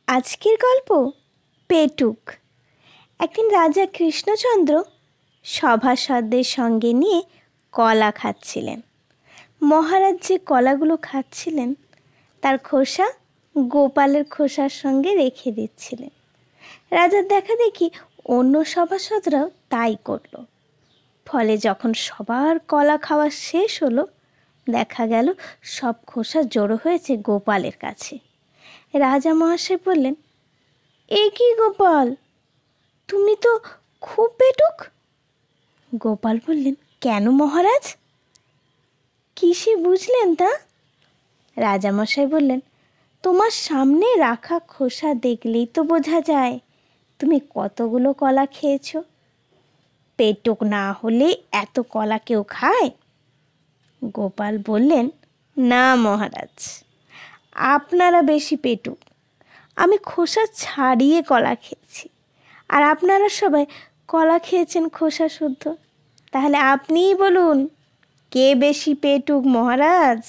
আজকের গল্প পেটুক। একদিন রাজা কৃষ্ণচন্দ্র সভাসদদের সঙ্গে নিয়ে কলা খাচ্ছিলেন। মহারাজ যে কলাগুলো খাচ্ছিলেন তার খোসা গোপালের খোসার সঙ্গে রেখে দিচ্ছিলেন। রাজার দেখা দেখি অন্য সভাসদরাও তাই করল। ফলে যখন সবার কলা খাওয়া শেষ হলো, দেখা গেল সব খোসা জড়ো হয়েছে গোপালের কাছে। রাজা মহাশয় বললেন, এ কি গোপাল, তুমি তো খুব পেটুক। গোপাল বললেন, কেন মহারাজ, কিসে বুঝলেন তা? রাজামশাই বললেন, তোমার সামনে রাখা খোসা দেখলেই তো বোঝা যায় তুমি কতগুলো কলা খেয়েছো। পেটুক না হলে এত কলা কেউ খায়? গোপাল বললেন, না মহারাজ, আপনারা বেশি পেটুক। আমি খোসা ছাড়িয়ে কলা খেয়েছি, আর আপনারা সবাই কলা খেয়েছেন খোসা শুদ্ধ। তাহলে আপনিই বলুন, কে বেশি পেটুক মহারাজ?